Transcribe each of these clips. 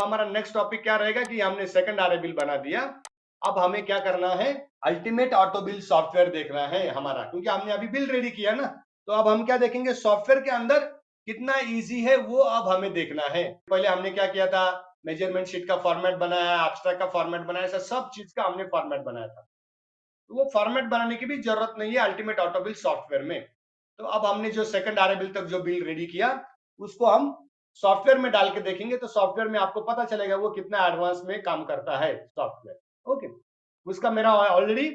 अब हमारा next topic क्या रहेगा कि हमने सेकंड आरए बिल बना दिया। अब हमें क्या करना है, अल्टीमेट ऑटो बिल सॉफ्टवेयर देखना है हमारा, क्योंकि हमने अभी बिल रेडी किया ना। तो अब हम क्या देखेंगे, सॉफ्टवेयर के अंदर कितना इजी है वो अब हमें देखना है। पहले हमने क्या किया था, मेजरमेंट शीट का फॉर्मेट बनाया, एब्स्ट्रैक्ट का फॉर्मेट बनाया, ऐसा सब चीज का हमने फॉर्मेट बनाया था। तो वो फॉर्मेट बनाने की भी जरूरत नहीं है अल्टीमेट ऑटो बिल सॉफ्टवेयर में। तो अब हमने जो सेकंड आरए बिल तक जो बिल रेडी किया उसको हम सॉफ्टवेयर में डाल के देखेंगे, तो सॉफ्टवेयर में आपको पता चलेगा वो कितना एडवांस में काम करता है सॉफ्टवेयर। ओके, उसका मेरा ऑलरेडी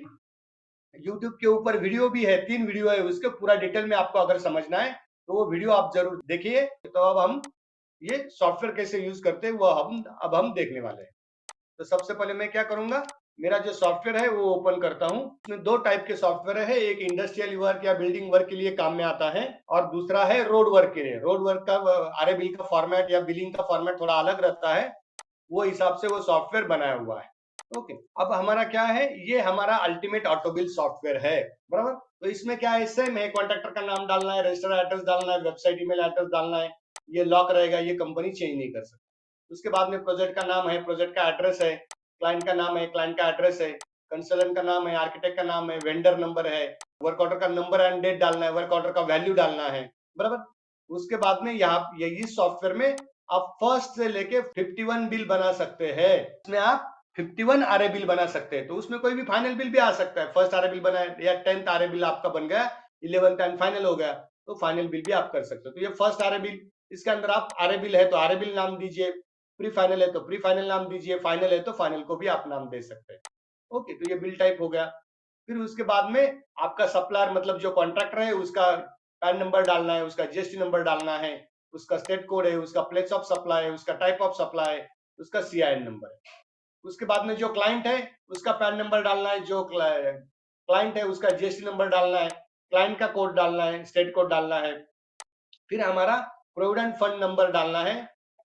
यूट्यूब के ऊपर वीडियो भी है, 3 वीडियो है, उसके पूरा डिटेल में आपको अगर समझना है तो वो वीडियो आप जरूर देखिए। तो अब हम ये सॉफ्टवेयर कैसे यूज करते हैं वो अब हम देखने वाले हैं। तो सबसे पहले मैं क्या करूंगा, मेरा जो सॉफ्टवेयर है वो ओपन करता हूं। इसमें दो टाइप के सॉफ्टवेयर है, एक इंडस्ट्रियल वर्क या बिल्डिंग वर्क के लिए काम में आता है और दूसरा है रोड वर्क के लिए। रोड वर्क का आरए बिल का फॉर्मेट या बिलिंग का फॉर्मेट थोड़ा अलग रहता है, वो हिसाब से वो सॉफ्टवेयर बनाया हुआ है। ओके, अब हमारा क्या है, ये हमारा अल्टीमेट ऑटो बिल सॉफ्टवेयर है, बराबर। तो इसमें क्या है, सेम है, कॉन्ट्रैक्टर का नाम डालना है, रजिस्टर एड्रेस डालना है, वेबसाइट ईमेल एड्रेस डालना है, ये लॉक रहेगा, ये कंपनी चेंज नहीं कर सकती। उसके बाद में प्रोजेक्ट का नाम है, प्रोजेक्ट का एड्रेस है, क्लाइंट का नाम है, क्लाइंट का एड्रेस है, कंसल्टेंट का नाम है, आर्किटेक्ट का नाम है, वेंडर नंबर है, वर्क ऑर्डर का नंबर एंड डेट डालना है, वर्क ऑर्डर का वैल्यू डालना है, बराबर। उसके बाद में यहाँ यही सॉफ्टवेयर में आप फर्स्ट से लेके 51 बिल बना सकते हैं। इसमें आप 51 आरए बिल बना सकते हैं, तो उसमें कोई भी फाइनल बिल भी आ सकता है। फर्स्ट आरए बिल बना है या 10th आरए बिल आपका बन गया, 11th एंड फाइनल हो गया, तो फाइनल बिल भी आप कर सकते हो। तो ये फर्स्ट आरए बिल, इसके अंदर आप आरए बिल है तो आरए बिल नाम दीजिए, प्री फाइनल है तो प्री फाइनल नाम दीजिए, फाइनल है तो फाइनल को भी आप नाम दे सकते हैं। ओके, तो ये बिल टाइप हो गया। फिर उसके बाद में आपका सप्लायर मतलब जो कॉन्ट्रैक्टर है उसका पैन नंबर डालना है, उसका जीएसटी नंबर डालना है, उसका स्टेट कोड है, उसका प्लेस ऑफ सप्लाई है, उसका टाइप ऑफ सप्लाई है, उसका सीआईएन नंबर है। उसके बाद में जो क्लाइंट है उसका पैन नंबर डालना है, जो क्लाइंट है उसका जीएसटी नंबर डालना है, क्लाइंट का कोड डालना है, स्टेट कोड डालना है, फिर हमारा प्रोविडेंट फंड नंबर डालना है,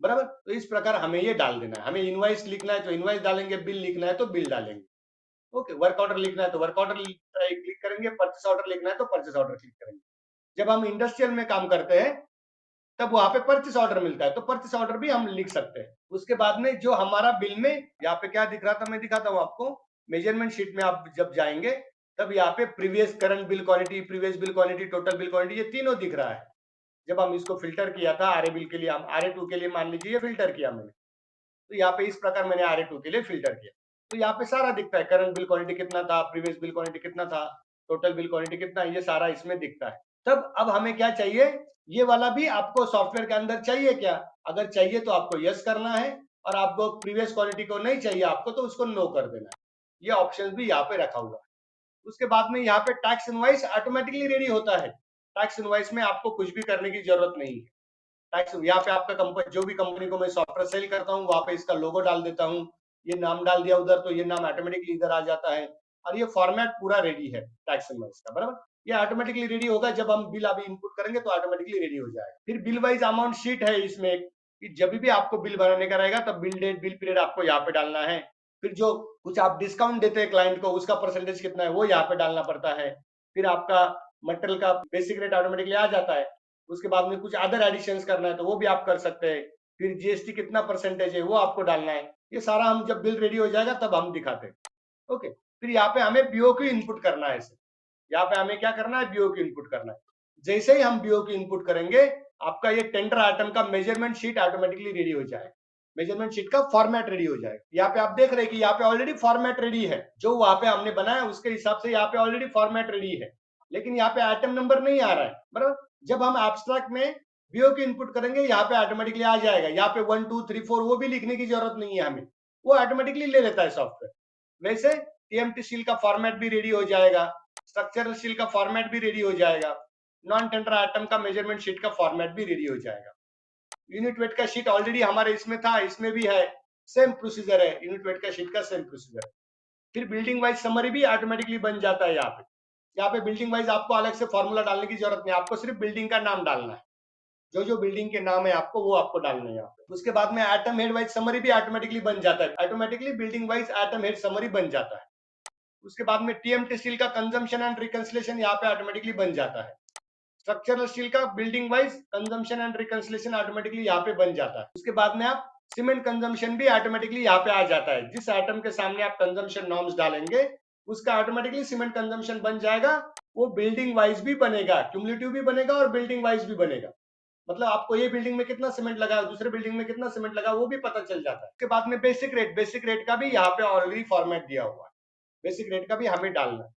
बराबर। तो इस प्रकार हमें ये डाल देना है। हमें इनवॉइस लिखना है तो इनवॉइस डालेंगे, बिल लिखना है तो बिल डालेंगे। ओके, वर्क ऑर्डर लिखना है तो वर्क ऑर्डर क्लिक करेंगे, परचेस ऑर्डर लिखना है तो परचेस ऑर्डर क्लिक करेंगे। जब हम इंडस्ट्रियल में काम करते हैं तब वहां पे परचेस ऑर्डर मिलता है, तो परचेस ऑर्डर भी हम लिख सकते हैं। उसके बाद में जो हमारा बिल में यहाँ पे क्या दिख रहा था, मैं दिखाता हूँ आपको। मेजरमेंट शीट में आप जब जाएंगे तब यहाँ पे previous current bill quantity, previous bill quantity, total bill quantity, ये तीनों दिख रहा है। जब हम इसको फिल्टर किया था आरए बिल के लिए, हम आरए 2 के लिए मान लीजिए फिल्टर किया मैंने, तो यहाँ पे इस प्रकार मैंने आरए 2 के लिए फिल्टर किया। तो यहाँ पे सारा दिखता है, करंट बिल क्वांटिटी कितना था, प्रीवियस बिल क्वांटिटी कितना था, टोटल बिल क्वांटिटी कितना है, ये सारा इसमें दिखता है। तब अब हमें क्या चाहिए, ये वाला भी आपको सॉफ्टवेयर के अंदर चाहिए क्या? अगर चाहिए तो आपको यस करना है, और आपको प्रीवियस क्वांटिटी को नहीं चाहिए आपको तो उसको नो कर देना है। ये ऑप्शन भी यहाँ पे रखा हुआ है। उसके बाद में यहाँ पे टैक्स इनवॉइस ऑटोमेटिकली रेडी होता है। टैक्स इनवॉइस में आपको कुछ भी करने की जरूरत नहीं है। टैक्स यहाँ पे आपका कंपनी, जो भी कंपनी को मैं सॉफ्टवेयर सेल करता हूँ वहां पे इसका लोगो डाल देता हूँ, ये नाम डाल दिया उधर, तो ये नाम ऑटोमेटिकली इधर आ जाता है, और ये फॉर्मेट पूरा रेडी है टैक्स इनवॉइस का, बराबर। ये ऑटोमेटिकली रेडी होगा, जब हम बिल अभी इनपुट करेंगे तो ऑटोमेटिकली रेडी हो जाएगा। फिर बिल वाइज अमाउंट शीट है इसमें, कि जब भी आपको बिल बनाने का रहेगा तब बिल डेट, बिल पीरियड आपको यहाँ पे डालना है। फिर जो कुछ आप डिस्काउंट देते हैं क्लाइंट को, उसका परसेंटेज कितना है वो यहाँ पे डालना पड़ता है। फिर आपका मटेरियल का बेसिक रेट ऑटोमेटिकली आ जाता है। उसके बाद में कुछ अदर एडिशंस करना है तो वो भी आप कर सकते हैं। फिर जीएसटी कितना परसेंटेज है वो आपको डालना है। ये सारा हम जब बिल रेडी हो जाएगा तब हम दिखाते हैं। ओके, फिर यहाँ पे हमें बीओक्यू इनपुट करना है। यहाँ पे हमें क्या करना है, बीओक्यू इनपुट करना है। जैसे ही हम बीओक्यू इनपुट करेंगे आपका ये टेंडर आइटम का मेजरमेंट शीट ऑटोमेटिकली रेडी हो जाएगा, मेजरमेंट शीट का फॉर्मेट रेडी हो जाएगा। यहाँ पे आप देख रहे हैं कि यहाँ पे ऑलरेडी फॉर्मेट रेडी है, जो वहां पे हमने बनाया उसके हिसाब से यहाँ पे ऑलरेडी फॉर्मेट रेडी है, लेकिन यहाँ पे आइटम नंबर नहीं आ रहा है, बराबर। जब हम एब्स्ट्रैक्ट में बीओक्यू इनपुट करेंगे यहाँ पे ऑटोमेटिकली आ जाएगा। यहाँ पे 1 2 3 4 वो भी लिखने की जरूरत नहीं है हमें, वो ऑटोमेटिकली ले लेता है सॉफ्टवेयर। वैसे टीएमटी सील का फॉर्मेट भी रेडी हो जाएगा, स्ट्रक्चरल सील का फॉर्मेट भी रेडी हो जाएगा, नॉन टेंडर आइटम का मेजरमेंट शीट का फॉर्मेट भी रेडी हो जाएगा। यूनिट वेट का शीट ऑलरेडी हमारे इसमें था, इसमें भी है, सेम प्रोसीजर है, यूनिट वेट का शीट का सेम प्रोसीजर है। फिर बिल्डिंग वाइज समरी भी ऑटोमेटिकली बन जाता है। यहाँ पे बिल्डिंग वाइज आपको अलग से फॉर्मूला डालने की जरूरत नहीं, आपको सिर्फ बिल्डिंग का नाम डालना है, जो जो बिल्डिंग के नाम है आपको वो आपको डालना है यहाँ पे। उसके बाद में आइटम हेड वाइज समरी भी ऑटोमेटिकली बन जाता है, automatically building wise item head summary बन जाता है। उसके बाद में टीएमटी स्टील का कंजम्पशन एंड रिकंसिलिएशन यहाँ पे ऑटोमेटिकली बन जाता है। स्ट्रक्चरल स्टील का building wise consumption and reconciliation automatically यहाँ पे बन जाता है। उसके बाद में आप सीमेंट कंजम्पशन भी ऑटोमेटिकली यहाँ पे आ जाता है। जिस आइटम के सामने आप कंजम्पशन नॉर्म्स डालेंगे उसका ऑटोमेटिकली सीमेंट कंजम्पशन बन जाएगा। वो बिल्डिंग वाइज भी बनेगा, क्यूमुलेटिव भी बनेगा और बिल्डिंग वाइज भी बनेगा। मतलब आपको ये बिल्डिंग में कितना सीमेंट लगा, दूसरे बिल्डिंग में कितना सीमेंट लगा, वो भी पता चल जाता है। उसके बाद में बेसिक रेट का भी यहाँ पे ऑलरेडी फॉर्मेट दिया हुआ है। बेसिक रेट का भी हमें डालना है।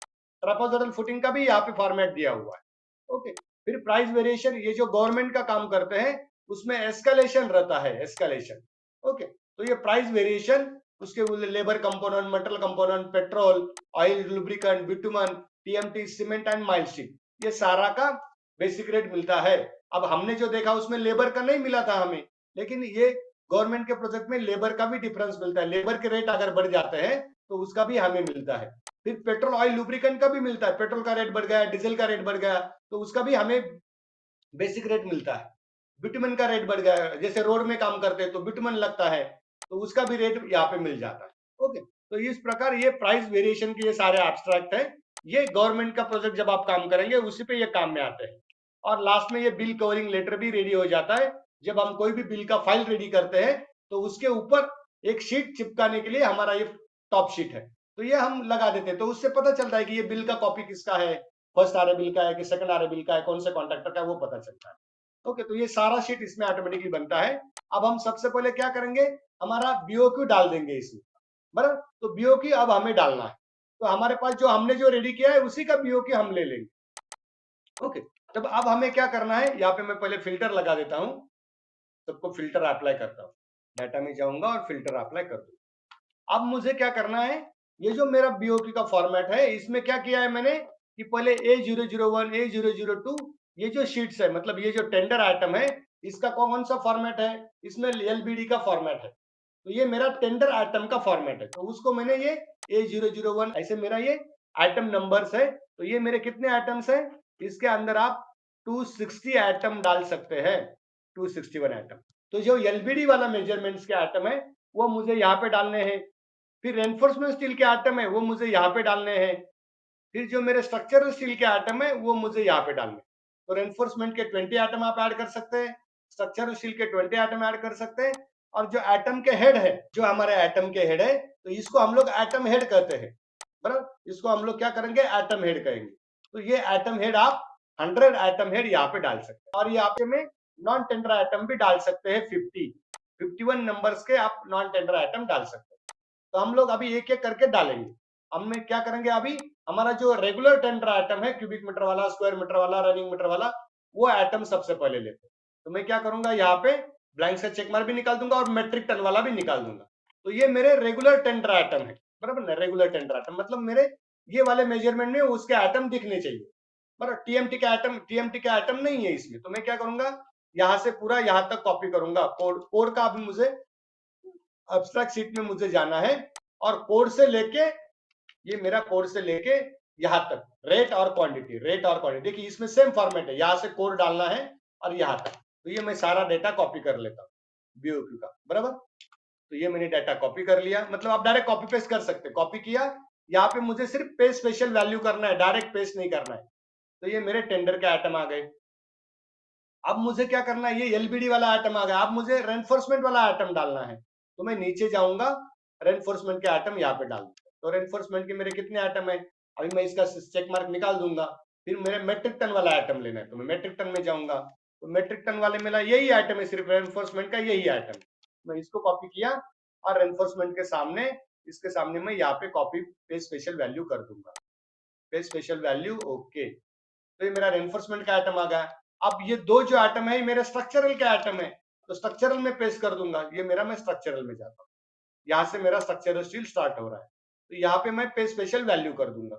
ट्रापेजोइडल फुटिंग का भी यहाँ पे फॉर्मेट दिया हुआ है। ओके, फिर प्राइस वेरिएशन, ये जो गवर्नमेंट का काम करते हैं उसमें एस्केलेशन रहता है, एस्केलेशन। ओके, तो ये प्राइस वेरिएशन, उसके labour component, metal component, petrol, oil, lubricant, bitumen, TMT, cement and mile steel, ये सारा का बेसिक रेट मिलता है। अब हमने जो देखा उसमें लेबर का नहीं मिला था हमें, लेकिन ये गवर्नमेंट के प्रोजेक्ट में लेबर का भी डिफरेंस मिलता है। लेबर के रेट अगर बढ़ जाते हैं तो उसका भी हमें मिलता है। फिर पेट्रोल, ऑयल, लुब्रिकेंट का भी मिलता है। पेट्रोल का रेट बढ़ गया, डीजल का रेट बढ़ गया तो उसका भी हमें बेसिक रेट मिलता है। बिटुमन का रेट बढ़ गया, जैसे रोड में काम करते हैं तो बिटुमन लगता है तो उसका भी रेट यहाँ पे मिल जाता है। ओके, तो इस प्रकार ये प्राइस वेरिएशन के ये सारे एब्स्ट्रैक्ट है। ये गवर्नमेंट का प्रोजेक्ट जब आप काम करेंगे उसी पे ये काम में आते हैं। और लास्ट में ये बिल कवरिंग लेटर भी रेडी हो जाता है। जब हम कोई भी बिल का फाइल रेडी करते हैं तो उसके ऊपर एक शीट चिपकाने के लिए हमारा ये टॉप शीट है, तो ये हम लगा देते हैं। तो उससे पता चलता है कि ये बिल का कॉपी किसका है, फर्स्ट आर बिल का है कि सेकंड आर बिल का है, कौन से कॉन्ट्रैक्टर का है, वो पता चलता है। ओके, तो ये सारा शीट इसमें ऑटोमेटिकली बनता है। अब हम सबसे पहले क्या करेंगे, हमारा बीओक्यू डाल देंगे इसमें, बराबर। तो बीओक्यू अब हमें डालना है, तो हमारे पास जो हमने जो रेडी किया है उसी का बीओक्यू हम ले लेंगे। ओके, तब अब हमें क्या करना है, यहाँ पे मैं पहले फिल्टर लगा देता हूँ, सबको फिल्टर अप्लाई करता हूँ। डाटा में जाऊंगा और फिल्टर अप्लाई कर दूंगा। अब मुझे क्या करना है, ये जो मेरा बीओक्यू का फॉर्मेट है इसमें क्या किया है मैंने कि पहले A001, A002, ये जो शीट्स है, मतलब ये जो टेंडर आइटम है, इसका कौन सा फॉर्मेट है, इसमें एलबीडी का फॉर्मेट है। तो ये मेरा टेंडर आइटम का फॉर्मेट है, तो उसको मैंने ये A001 ऐसे मेरा ये आइटम नंबर्स है। तो ये मेरे कितने आइटम्स है, इसके अंदर आप 260 आइटम डाल सकते हैं, 261 आइटम। तो जो एलबीडी वाला मेजरमेंट्स के आइटम है वो मुझे यहाँ पे डालने हैं। फिर रेनफोर्समेंट स्टील के आइटम है वो मुझे यहाँ पे डालने हैं। फिर जो मेरे स्ट्रक्चरल स्टील के आइटम है वो मुझे यहाँ पे डालने हैं। तो रेनफोर्समेंट के 20 आइटम आप ऐड कर सकते हैं, स्ट्रक्चरल स्टील के 20 आइटम ऐड कर सकते हैं। और जो एटम के हेड है, जो हमारे एटम के हेड है, तो इसको हम लोग एटम हेड कहते हैं, बराबर। इसको हम लोग क्या करेंगे, एटम हेड कहेंगे। तो ये एटम हेड आप 100 एटम हेड यहाँ पे डाल सकते हैं। और यहाँ पे में नॉन टेंडर आइटम भी डाल सकते हैं, 51 नंबर्स के आप नॉन टेंडर आइटम डाल सकते हैं। तो हम लोग अभी एक एक करके डालेंगे। हम क्या करेंगे, अभी हमारा जो रेगुलर टेंडर आइटम है, क्यूबिक मीटर वाला, स्क्वायर मीटर वाला, रनिंग मीटर वाला, वो आइटम सबसे पहले लेते हैं। तो मैं क्या करूंगा, यहाँ पे ब्लैंक से चेक मार्क भी निकाल दूंगा और मेट्रिक टन वाला भी निकाल दूंगा। तो ये मेरे रेगुलर टेंडर आइटम है, बराबर ना। रेगुलर टेंडर आइटम मतलब मेरे ये वाले मेजरमेंट में उसके आइटम दिखने चाहिए, बराबर। टीएमटी का आइटम नहीं है इसमें। तो मैं क्या करूंगा, यहाँ से पूरा यहाँ तक कॉपी करूंगा। कोड का अभी मुझे एब्स्ट्रैक्ट शीट में मुझे जाना है और कोड से लेके, ये मेरा कोड से लेके यहाँ तक रेट और क्वांटिटी, रेट और क्वांटिटी, देखिए इसमें सेम फॉर्मेट है, यहाँ से कोड डालना है और यहाँ तक। तो ये मैं सारा डेटा कॉपी कर लेता हूँ बीओक्यू का, बराबर। तो ये मैंने डाटा कॉपी कर लिया, मतलब आप डायरेक्ट कॉपी पेस्ट कर सकते हैं। कॉपी किया, यहाँ पे मुझे सिर्फ पेस्ट स्पेशल वैल्यू करना है, डायरेक्ट पेस्ट नहीं करना है। तो ये मेरे टेंडर के आइटम आ गए। अब मुझे क्या करना है, ये एलबीडी वाला आइटम आ गया। अब मुझे रेनफोर्समेंट वाला आइटम डालना है, तो मैं नीचे जाऊंगा, रेनफोर्समेंट के आइटम यहाँ पे डाल दूंगा। तो रेनफोर्समेंट के मेरे कितने आइटम है, अभी मैं इसका चेक मार्क निकाल दूंगा। फिर मेरे मेट्रिक टन वाला आइटम लेना है, तो मैं मेट्रिक टन में जाऊंगा। तो मेट्रिक टन वाले मेरा यही आइटम है, सिर्फ रेनफोर्समेंट का यही आइटम। मैं इसको कॉपी किया और रेनफोर्समेंट के सामने, इसके सामने मैं यहाँ पे कॉपी पे स्पेशल वैल्यू कर दूंगा, पे स्पेशल वैल्यू, ओके। तो ये मेरा रेनफोर्समेंट का आइटम आ गया। अब ये दो जो आइटम है ये मेरे स्ट्रक्चरल के आइटम है, तो स्ट्रक्चरल में पेस्ट कर दूंगा। ये मेरा, मैं स्ट्रक्चरल में जाता हूँ, यहाँ से मेरा स्ट्रक्चरल स्टील स्टार्ट हो रहा है, तो यहाँ पे मैं पे स्पेशल वैल्यू कर दूंगा।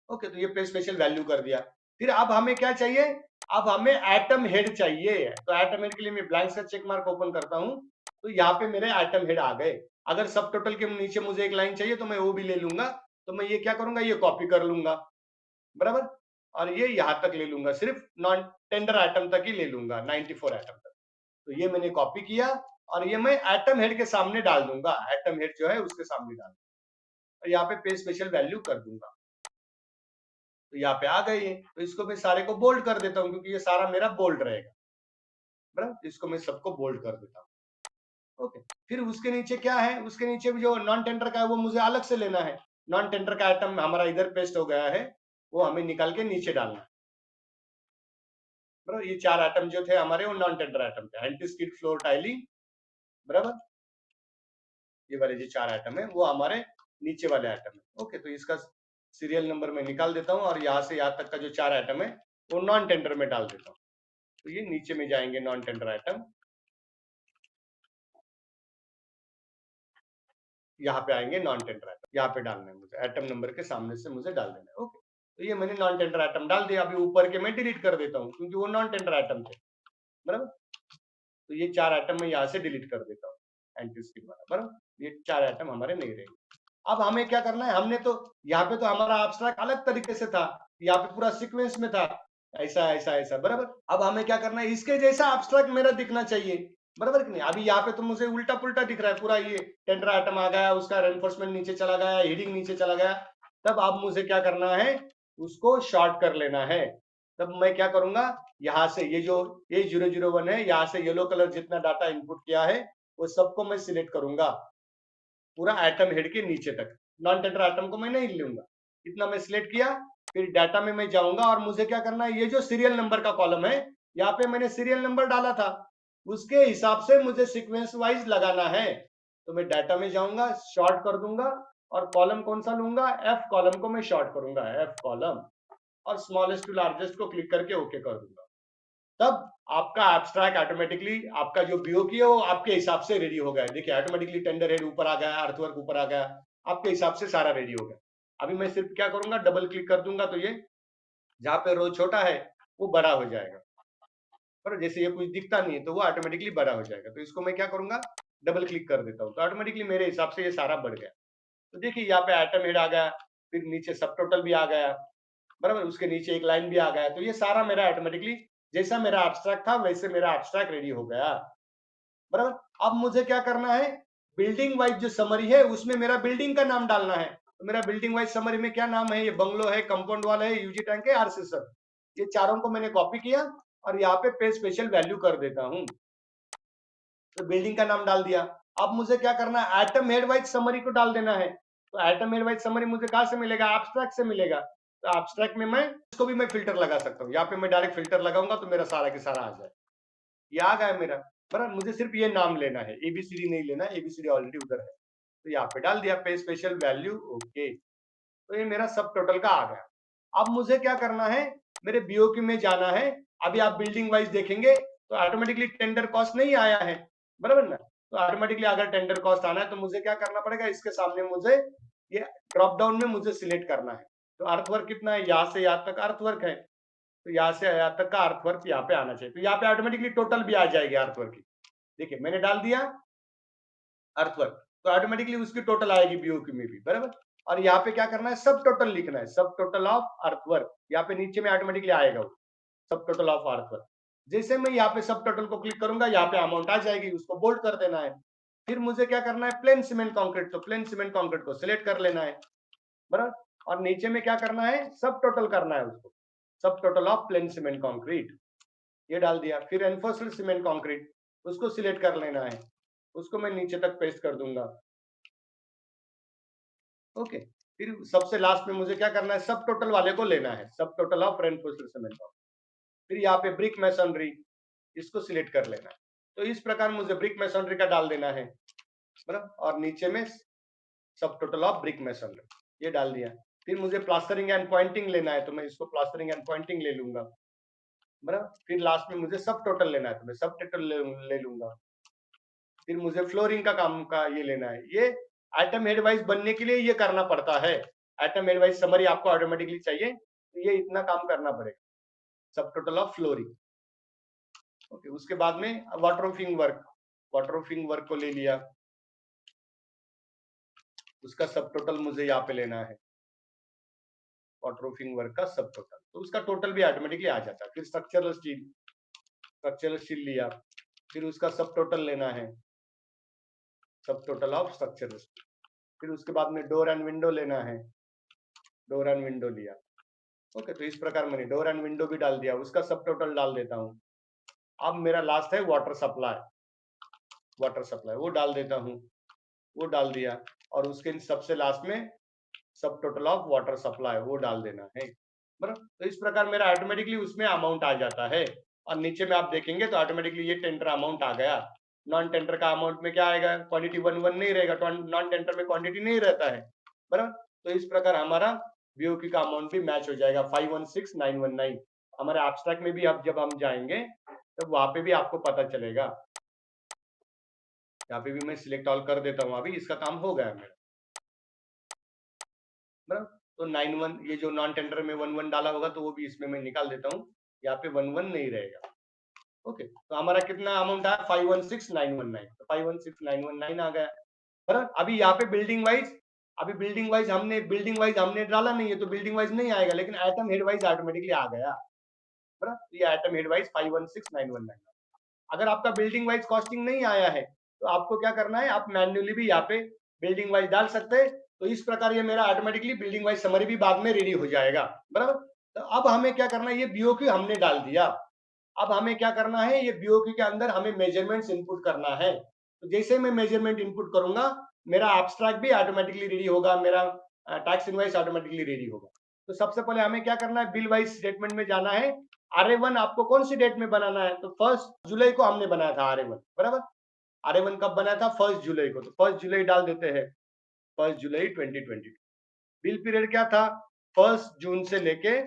ओके, तो ये पे स्पेशल वैल्यू कर दिया। फिर अब हमें क्या चाहिए, अब हमें एटम हेड चाहिए। तो एटम हेड के लिए मैं ब्लैंक से चेक मार्क ओपन करता हूँ, तो यहाँ पे मेरे एटम हेड आ गए। अगर सब टोटल के नीचे मुझे एक लाइन चाहिए तो मैं वो भी ले लूंगा। तो मैं ये क्या करूंगा, ये कॉपी कर लूंगा, बराबर। और ये यहां तक ले लूंगा, सिर्फ नॉन टेंडर आइटम तक ही ले लूंगा, 94 आइटम तक। तो ये मैंने कॉपी किया और ये मैं एटम हेड के सामने डाल दूंगा, एटम हेड जो है उसके सामने डाल दूंगा और यहाँ पे पे स्पेशल वैल्यू कर दूंगा। तो यहाँ पे आ गई है, तो इसको मैं सारे को बोल्ड कर देता हूँ क्योंकि ये सारा मेरा बोल्ड रहेगा, बराबर। इसको मैं सबको बोल्ड कर देता हूँ। ओके, फिर उसके नीचे क्या है, उसके नीचे भी जो नॉन टेंडर का है वो मुझे अलग से लेना है। नॉन टेंडर का आइटम हमारा इधर पेस्ट हो गया है, वो हमें निकाल के नीचे डालना है। बराबर, ये 4 आइटम जो थे हमारे वो नॉन टेंडर आइटम थे, एंटी स्किड फ्लोर टाइलिंग, बराबर, ये वाले जो 4 आइटम है वो हमारे नीचे वाले आइटम है। ओके, तो इसका सीरियल नंबर मैं निकाल देता हूँ और यहाँ से यहाँ तक का जो 4 आइटम है वो नॉन टेंडर में डाल देता हूँ। तो ये नीचे में जाएंगे नॉन टेंडर आइटम, यहाँ पे आएंगे नॉन टेंडर आइटम, यहाँ पे डालना है मुझे, आइटम नंबर के सामने से मुझे डाल देना है। ओके, तो ये मैंने नॉन टेंडर आइटम डाल दिया। अभी ऊपर के मैं डिलीट कर देता हूँ क्योंकि वो नॉन टेंडर आइटम थे, बराबर। तो ये 4 आइटम मैं यहाँ से डिलीट कर देता हूँ, एंटी स्किड वाला, बराबर। ये 4 आइटम हमारे नहीं रहेंगे। अब हमें क्या करना है, हमने तो यहाँ पे तो हमारा एब्स्ट्रैक्ट अलग तरीके से था, यहाँ पे पूरा सीक्वेंस में था, ऐसा ऐसा ऐसा, बराबर। अब हमें क्या करना है, इसके जैसा एब्स्ट्रैक्ट मेरा दिखना चाहिए, बराबर कि नहीं। अभी यहाँ पे तो मुझे उल्टा पुल्टा दिख रहा है पूरा, ये टेंडर आइटम आ गया, उसका रेनफोर्समेंट नीचे चला गया, हेडिंग नीचे चला गया। तब अब मुझे क्या करना है, उसको शॉर्ट कर लेना है। तब मैं क्या करूंगा, यहाँ से ये जो A001 है, यहाँ से येलो कलर जितना डाटा इनपुट किया है वो सबको मैं सिलेक्ट करूंगा, पूरा आइटम हेड के नीचे तक। नॉन टेंडर आइटम को मैं नहीं लूंगा, इतना मैं सिलेक्ट किया। फिर डाटा में मैं जाऊंगा और मुझे क्या करना है, ये जो सीरियल नंबर का कॉलम है, यहाँ पे मैंने सीरियल नंबर डाला था, उसके हिसाब से मुझे सीक्वेंस वाइज लगाना है। तो मैं डाटा में जाऊंगा, शॉर्ट कर दूंगा, और कॉलम कौन सा लूंगा, एफ कॉलम को मैं शॉर्ट करूंगा, एफ कॉलम, और स्मॉलेस्ट टू लार्जेस्ट को क्लिक करके ओके कर दूंगा। तब आपका एब्स्ट्रैक्ट ऑटोमेटिकली, आपका जो बीओक्यू है वो आपके हिसाब से रेडी हो गया है। देखिए ऑटोमेटिकली टेंडर हेड ऊपर आ गया, अर्थवर्क ऊपर आ गया, आपके हिसाब से सारा रेडी हो गया। अभी मैं सिर्फ क्या करूंगा, डबल क्लिक कर दूंगा तो ये जहां पे रो छोटा है वो बड़ा हो जाएगा, पर जैसे ये कुछ दिखता नहीं है तो वो ऑटोमेटिकली बड़ा हो जाएगा। तो इसको मैं क्या करूंगा, डबल क्लिक कर देता हूँ तो ऑटोमेटिकली मेरे हिसाब से ये सारा बढ़ गया। तो देखिए यहाँ पे आइटम हेड आ गया, फिर नीचे सब टोटल भी आ गया, बराबर, उसके नीचे एक लाइन भी आ गया। तो ये सारा मेरा ऑटोमेटिकली, जैसा मेरा एब्स्ट्रैक्ट था वैसे मेरा एब्स्ट्रैक्ट रेडी हो गया, बराबर। अब मुझे क्या करना है, बिल्डिंग वाइज जो समरी है उसमें मेरा बिल्डिंग का नाम डालना है। तो मेरा बिल्डिंग वाइज समरी में क्या नाम है, ये बंगलो है, कंपाउंड वाल है, यूजी टैंक है, आरसीएसर, ये चारों को मैंने कॉपी किया और यहाँ पे पेज स्पेशल वैल्यू कर देता हूँ। तो बिल्डिंग का नाम डाल दिया। अब मुझे क्या करना है, आइटम हेड वाइज समरी को डाल देना है। तो आइटम हेड वाइज समरी मुझे कहाँ से मिलेगा, एब्स्ट्रैक्ट से मिलेगा। तो एब्स्ट्रैक्ट में मैं इसको भी मैं फिल्टर लगा सकता हूँ, यहाँ पे मैं डायरेक्ट फिल्टर लगाऊंगा तो मेरा सारा के सारा आ जाए। ये आ गया मेरा, बराबर। मुझे सिर्फ ये नाम लेना है, एबीसीडी नहीं लेना, एबीसीडी ऑलरेडी उधर है। तो यहाँ पे डाल दिया पे स्पेशल वैल्यू, ओके। तो ये मेरा सब टोटल का आ गया। अब मुझे क्या करना है, मेरे बीओक्यू में जाना है। अभी आप बिल्डिंग वाइज देखेंगे तो ऑटोमेटिकली टेंडर कॉस्ट नहीं आया है, बराबर ना। तो ऑटोमेटिकली अगर टेंडर कॉस्ट आना है तो मुझे क्या करना पड़ेगा, इसके सामने मुझे ये ड्रॉप डाउन में मुझे सिलेक्ट करना है। तो अर्थवर्क कितना है, यहाँ से यहाँ तक अर्थवर्क है, तो यहाँ से यहाँ तक का अर्थवर्क यहाँ पे आना चाहिए। तो यहाँ पे ऑटोमेटिकली टोटल भी आ जाएगी अर्थवर्क की। देखिए मैंने डाल दिया अर्थवर्क, तो ऑटोमेटिकली उसकी टोटल आएगी बीओक्यू में भी, बराबर। और यहाँ पे क्या करना है, सब टोटल लिखना है, सब टोटल ऑफ अर्थवर्क, यहाँ पे नीचे में ऑटोमेटिकली आएगा वो सब टोटल ऑफ अर्थवर्क। जैसे मैं यहाँ पे सब टोटल को क्लिक करूंगा, यहाँ पे अमाउंट आ जाएगी, उसको बोल्ड कर देना है। फिर मुझे क्या करना है, प्लेन सीमेंट कॉन्क्रीट, तो प्लेन सीमेंट कॉन्क्रीट को सिलेक्ट कर लेना है, बराबर। और नीचे में क्या करना है, सब टोटल करना है उसको, सब total of plane cement concrete, ये डाल दिया। फिर एनफोर्स्ड सीमेंट कॉन्क्रीट, उसको सिलेक्ट कर लेना है, उसको मैं नीचे तक पेस्ट कर दूंगा, ओके। फिर सबसे लास्ट में मुझे क्या करना है, सब टोटल वाले को लेना है, सब total of reinforced cement concrete. फिर यहाँ पे ब्रिक मैसनरी, इसको सिलेक्ट कर लेना है। तो इस प्रकार मुझे ब्रिक मैसनरी का डाल देना है, बराबर। और नीचे में सब टोटल ऑफ ब्रिक मैसनरी, ये डाल दिया। फिर मुझे प्लास्टरिंग एंड पॉइंटिंग लेना है, तो मैं इसको प्लास्टरिंग एंड पॉइंटिंग ले लूंगा, बराबर। फिर लास्ट में मुझे सब टोटल लेना है, तो मैं सब टोटल ले लूंगा। फिर मुझे फ्लोरिंग का काम का ये लेना है। ये आइटम हेड वाइज बनने के लिए ये करना पड़ता है, आइटम हेड वाइज समरी आपको ऑटोमेटिकली चाहिए, तो ये इतना काम करना पड़ेगा, सब टोटल ऑफ फ्लोरिंग, ओके। उसके बाद में वाटरप्रूफिंग वर्क, वाटरप्रूफिंग वर्क को ले लिया, उसका सब टोटल मुझे यहाँ पे लेना है, वाटरप्रूफिंग वर्क का सब टोटल, तो उसका टोटल भी ऑटोमेटिकली आ जाता है। फिर स्ट्रक्चरल स्टील, स्ट्रक्चरल स्टील लिया, फिर उसका सब टोटल लेना है, सब टोटल ऑफ स्ट्रक्चरल स्टील। फिर उसके बाद में डोर एंड विंडो लेना है, डोर एंड विंडो लिया, ओके। तो इस प्रकार मैंने डोर एंड विंडो भी डाल दिया, उसका सब टोटल डाल देता हूँ। अब मेरा लास्ट है वाटर सप्लाई, वाटर सप्लाई, वो डाल देता हूँ, वो डाल दिया, और उसके सबसे लास्ट में सब टोटल ऑफ वाटर सप्लाई वो डाल देना है, बराबर। तो इस प्रकार मेरा ऑटोमेटिकली उसमें अमाउंट आ जाता है, और नीचे में आप देखेंगे तो ऑटोमेटिकली ये टेंडर अमाउंट आ गया। नॉन टेंडर का अमाउंट में क्या आएगा, क्वांटिटी 1 नहीं रहेगा, नॉन टेंडर में क्वांटिटी नहीं रहता है, बराबर। तो इस प्रकार हमारा बीओक्यू का अमाउंट भी मैच हो जाएगा 516919। हमारे एब्स्ट्रैक्ट में भी अब जब हम जाएंगे तब वहां पे भी आपको पता चलेगा। यहाँ पे भी मैं सिलेक्ट ऑल कर देता हूँ, अभी इसका काम हो गया मेरा, बराबर। तो 91 ये जो नॉन टेंडर में 11 डाला होगा तो वो भी इसमें मैं निकाल देता हूँ, यहाँ पे 11 नहीं रहेगा। ओके, तो हमारा कितना अमाउंट आया, 516919, तो 516919 आ गया, बराबर। अभी यहाँ पे बिल्डिंग वाइज, अभी बिल्डिंग वाइज हमने डाला नहीं है तो बिल्डिंग वाइज नहीं आएगा, लेकिन आइटम हेड वाइज ऑटोमेटिकली आ गया, बराबर। ये आइटम हेड वाइज 516919। अगर आपका बिल्डिंग वाइज कॉस्टिंग नहीं आया है तो आपको क्या करना है, आप मैन्युअली भी यहाँ पे बिल्डिंग वाइज डाल सकते हैं। तो इस प्रकार ये मेरा ऑटोमेटिकली बिल्डिंग वाइज समरी भी बाद में रेडी हो जाएगा, बराबर। तो अब हमें क्या करना है, ये बीओक्यू हमने डाल दिया, अब हमें क्या करना है, ये बीओक्यू के अंदर हमें मेजरमेंट्स इनपुट करना है। तो जैसे मैं मेजरमेंट इनपुट करूंगा मेरा एब्स्ट्रैक्ट भी ऑटोमेटिकली रेडी होगा, मेरा टैक्स इनवॉइस ऑटोमेटिकली रेडी होगा। तो सबसे पहले हमें क्या करना है, बिल वाइज स्टेटमेंट में जाना है। RA1 आपको कौन सी डेट में बनाना है, तो 1 जुलाई को हमने बनाया था RA1, बराबर। RA1 कब बनाया था, 1 जुलाई को, तो 1 जुलाई डाल देते हैं, 1 जुलाई 2020। बिल पीरियड क्या था, 1 जून से लेके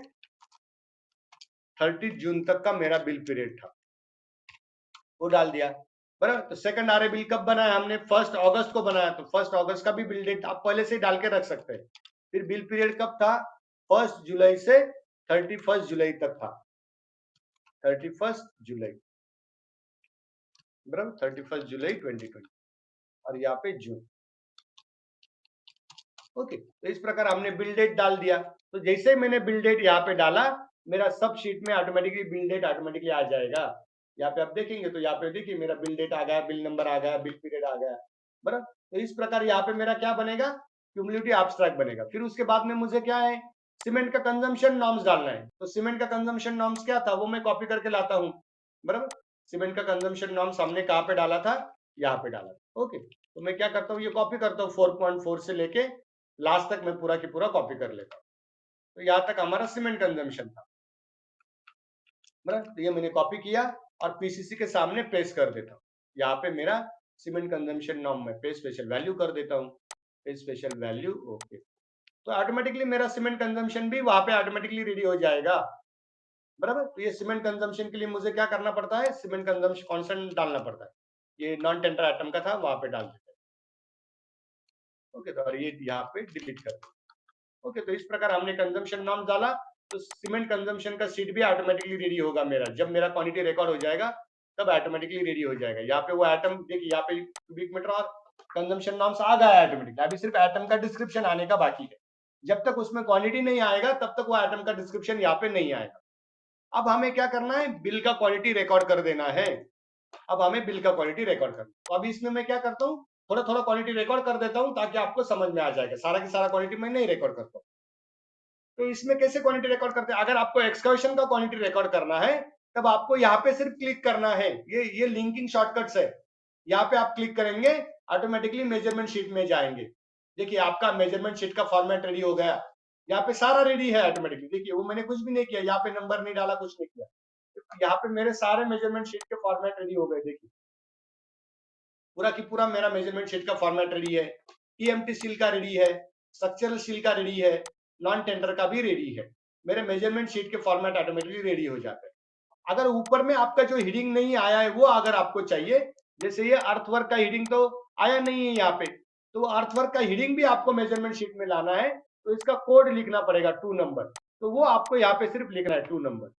30 जून तक का मेरा बिल पीरियड था, वो डाल दिया, बराबर। तो सेकंड RA बिल कब बनाया हमने, 1 अगस्त को बनाया, तो 1 अगस्त का भी बिल डेट आप पहले से ही डाल के रख सकते हैं। फिर बिल पीरियड कब था, 1 जुलाई से 31 जुलाई तक था, 31 जुलाई, बराबर, 31 जुलाई 2020, और यहाँ पे जून। ओके, तो इस प्रकार हमने बिल डेट डाल दिया। तो जैसे मैंने बिल डेट यहाँ पे डाला मेरा सब शीट में ऑटोमेटिकली बिल डेट ऑटोमेटिकली आ जाएगा। यहाँ पे आप देखेंगे तो यहाँ पे देखिए मेरा बिल डेट आ गया, बिल नंबर आ गया, बिल पीरियड आ गया, बराबर। तो इस प्रकार यहाँ पे मेरा क्या बनेगा, क्यूमुलेटिव एब्स्ट्रैक्ट बनेगा। फिर उसके बाद में मुझे क्या है, सीमेंट का कंजम्पशन नॉर्म्स डालना है। तो सीमेंट का कंजम्पशन नॉर्म्स क्या था वो मैं कॉपी करके लाता हूँ, बराबर। सीमेंट का कंजम्पशन नॉर्म्स हमने कहाँ पे डाला था, यहाँ पे डाला था। ओके, तो मैं क्या करता हूँ, ये कॉपी करता हूँ 4.4 से लेके लास्ट तक मैं पूरा की पूरा कॉपी कर लेता हूँ। तो यहाँ तक हमारा सीमेंट कंजम्पशन था, बराबर। तो ये मैंने कॉपी किया और पीसीसी के सामने पेस्ट कर देता हूँ। यहाँ पे मेरा सीमेंट कंजम्पशन नॉर्म में पे स्पेशल वैल्यू कर देता हूँ, पे स्पेशल वैल्यू, ओके। तो ऑटोमेटिकली मेरा सीमेंट कंजम्पशन भी वहां पे ऑटोमेटिकली रेडी हो जाएगा, बराबर। तो ये सीमेंट कंजम्पशन के लिए मुझे क्या करना पड़ता है, सीमेंट कंजम्पशन कांस्टेंट डालना पड़ता है। ये नॉन टेंडर आइटम का था, वहां पे डाल देते हैं। ओके, तो और ये यहाँ पे डिलीट कर दो। ओके, तो इस प्रकार हमने कंजम्पशन नॉर्म डाला, तो सीमेंट कंजम्पशन का शीट भी ऑटोमेटिकली रेडी होगा मेरा। जब मेरा क्वांटिटी रिकॉर्ड हो जाएगा तब ऑटोमेटिकली रेडी हो जाएगा। यहाँ पे वो आइटम देखिए, यहाँ पे क्यूबिक मीटर और कंजम्पशन नॉर्म्स आ गया है ऑटोमेटिकली। अभी सिर्फ आइटम का डिस्क्रिप्शन आने का बाकी है। जब तक उसमें क्वांटिटी नहीं आएगा तब तक वो आइटम का डिस्क्रिप्शन यहाँ पे नहीं आएगा। अब हमें क्या करना है, बिल का क्वालिटी रिकॉर्ड कर देना है। अब हमें बिल का क्वालिटी रिकॉर्ड करना, तो अभी इसमें मैं क्या करता हूँ, थोड़ा थोड़ा क्वालिटी रिकॉर्ड कर देता हूँ ताकि आपको समझ में आ जाएगा। सारा की सारा क्वालिटी मैं नहीं रिकॉर्ड करता हूँ। तो इसमें कैसे क्वांटिटी रिकॉर्ड करते हैं, अगर आपको एक्सकर्शन का क्वांटिटी रिकॉर्ड करना है तब आपको यहाँ पे सिर्फ क्लिक करना है। ये लिंकिंग शॉर्टकट्स है, यहाँ पे आप क्लिक करेंगे ऑटोमेटिकली मेजरमेंट शीट में जाएंगे। देखिए आपका मेजरमेंट शीट का फॉर्मेट रेडी हो गया, यहाँ पे सारा रेडी है ऑटोमेटिकली। देखिए वो मैंने कुछ भी नहीं किया, यहाँ पे नंबर नहीं डाला, कुछ नहीं किया। यहाँ पे मेरे सारे मेजरमेंट शीट के फॉर्मेट रेडी हो गए। देखिए पूरा की पूरा मेरा मेजरमेंट शीट का फॉर्मेट रेडी है, टीएमटी सील का रेडी है, स्ट्रक्चरल सील का रेडी है, नॉन टेंडर का भी रेडी है। मेरे मेजरमेंट शीट के फॉर्मेट ऑटोमेटिकली रेडी हो जाते हैं। अगर ऊपर में आपका जो हीडिंग नहीं आया है वो अगर आपको चाहिए, जैसे ये अर्थवर्क का हीडिंग तो आया नहीं है यहाँ पे, तो अर्थवर्क का हीडिंग भी आपको मेजरमेंट शीट में लाना है, तो इसका कोड लिखना पड़ेगा 2 नंबर। तो वो आपको यहाँ पे सिर्फ लिखना है 2 नंबर।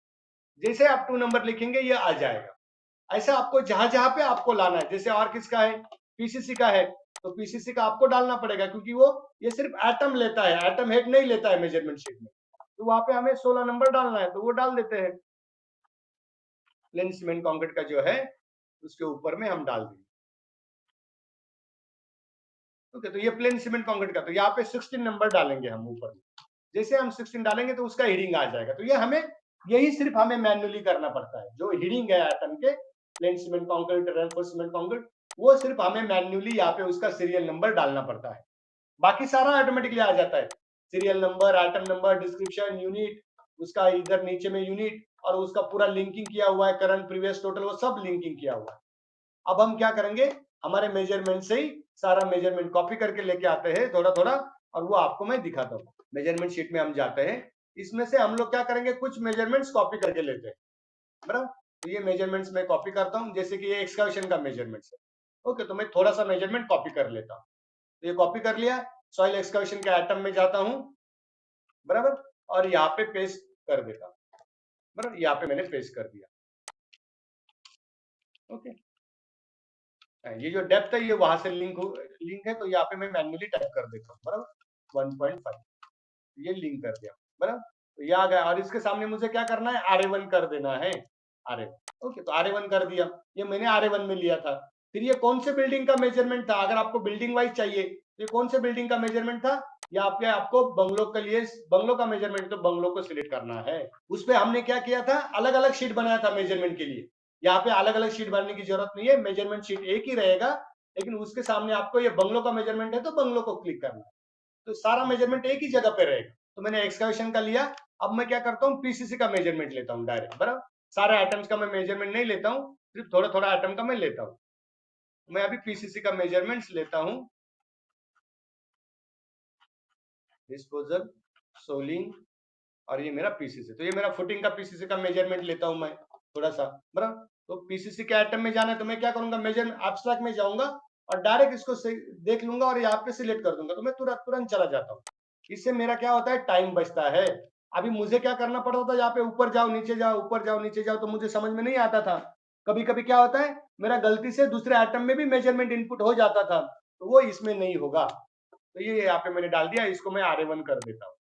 जैसे आप 2 नंबर लिखेंगे ये आ जाएगा। ऐसा आपको जहां जहां पे आपको लाना है, जैसे और किसका है, पीसीसी का है, तो पीसीसी का आपको डालना पड़ेगा क्योंकि वो ये सिर्फ एटम लेता है, एटम हेड नहीं लेता है मेजरमेंट शीट में। तो वहां पे हमें 16 नंबर डालना है, तो वो डाल देते हैं। प्लेन सीमेंट कंक्रीट का जो है उसके ऊपर में हम डाल देंगे। ओके, तो ये प्लेन सीमेंट कंक्रीट का, तो यहाँ पे 16 नंबर डालेंगे हम ऊपर में। जैसे हम 16 डालेंगे तो उसका हीडिंग आ जाएगा। तो ये हमें यही सिर्फ हमें मैन्युअली करना पड़ता है, जो हीडिंग है आइटम के, plane cement concrete, reinforce cement concrete, वो सिर्फ हमें मैन्युअली यहाँ पे उसका सीरियल नंबर डालना पड़ता है, बाकी सारा ऑटोमेटिकली आ जाता है। Serial number, item number, description, unit, उसका इधर नीचे में यूनिट, और उसका पूरा लिंकिंग किया हुआ है, करंट, प्रीवियस, टोटल, वो सब लिंकिंग किया हुआ है। अब हम क्या करेंगे, हमारे मेजरमेंट से ही सारा मेजरमेंट कॉपी करके लेके आते हैं थोड़ा थोड़ा, और वो आपको मैं दिखाता हूँ। मेजरमेंट शीट में हम जाते हैं, इसमें से हम लोग क्या करेंगे, कुछ मेजरमेंट्स कॉपी करके लेते हैं, बराबर। तो ये मेजरमेंट्स मैं कॉपी करता हूँ, जैसे कि ये एक्सकर्शन का मेजरमेंट्स है। ओके, तो मैं थोड़ा सा मेजरमेंट कॉपी कर लेता हूँ। तो ये कॉपी कर लिया, सॉइल एक्सकर्शन के आइटम में जाता हूँ, बराबर, और यहाँ पे पेस्ट कर देता हूँ, बराबर, यहाँ पे मैंने पेस्ट कर दिया। ओके, ये जो डेप्थ है ये वहां से लिंक है, तो यहाँ पे मैं मैन्युअली टाइप कर देता हूँ, बराबर, 1.5, ये लिंक कर दिया, बराबर। तो ये आ गया, और इसके सामने मुझे क्या करना है, RA1 कर देना है, RA1। ओके, तो RA1 कर दिया, ये मैंने RA1 में लिया था। फिर ये कौन से बिल्डिंग का मेजरमेंट था, अगर आपको बिल्डिंग वाइज चाहिए तो ये कौन से बिल्डिंग का मेजरमेंट था, या आपको बंगलो के लिए बंगलो का मेजरमेंट, तो बंगलो को सिलेक्ट करना है। उस पे हमने क्या किया था, अलग अलग शीट बनाया था मेजरमेंट के लिए। यहाँ पे अलग अलग शीट बनाने की जरूरत नहीं है, मेजरमेंट शीट एक ही रहेगा, लेकिन उसके सामने आपको ये बंगलो का मेजरमेंट है तो बंगलो को क्लिक करना है, तो सारा मेजरमेंट एक ही जगह पे रहेगा। तो मैंने एक्सकवेशन का लिया, अब मैं क्या करता हूँ, पीसीसी का मेजरमेंट लेता हूँ डायरेक्ट, बराबर। सारे आइटम्स का मैं मेजरमेंट नहीं लेता हूँ, सिर्फ थोड़ा थोड़ा आइटम का मैं लेता हूँ। मैं अभी पीसीसी का मेजरमेंट्स लेता हूँ, डिस्पोजल, सोलिंग, और ये मेरा पीसीसी, तो ये मेरा फुटिंग का पीसीसी का मेजरमेंट लेता हूँ मैं थोड़ा सा, बराबर। तो पीसीसी के आइटम में जाना है तो मैं क्या करूंगा, मेजरमेंट एब्स्ट्रैक्ट में जाऊंगा और डायरेक्ट इसको देख लूंगा और यहाँ पे सिलेक्ट कर दूंगा, तो मैं तुरंत तुरंत चला जाता हूँ। इससे मेरा क्या होता है, टाइम बचता है। अभी मुझे क्या करना पड़ता था, यहाँ पे ऊपर जाओ नीचे जाओ, ऊपर जाओ नीचे जाओ, तो मुझे समझ में नहीं आता था। कभी कभी क्या होता है, मेरा गलती से दूसरे आइटम में भी मेजरमेंट इनपुट हो जाता था, तो वो इसमें नहीं होगा। तो ये यहाँ पे मैंने डाल दिया, इसको मैं RA1 कर देता हूँ।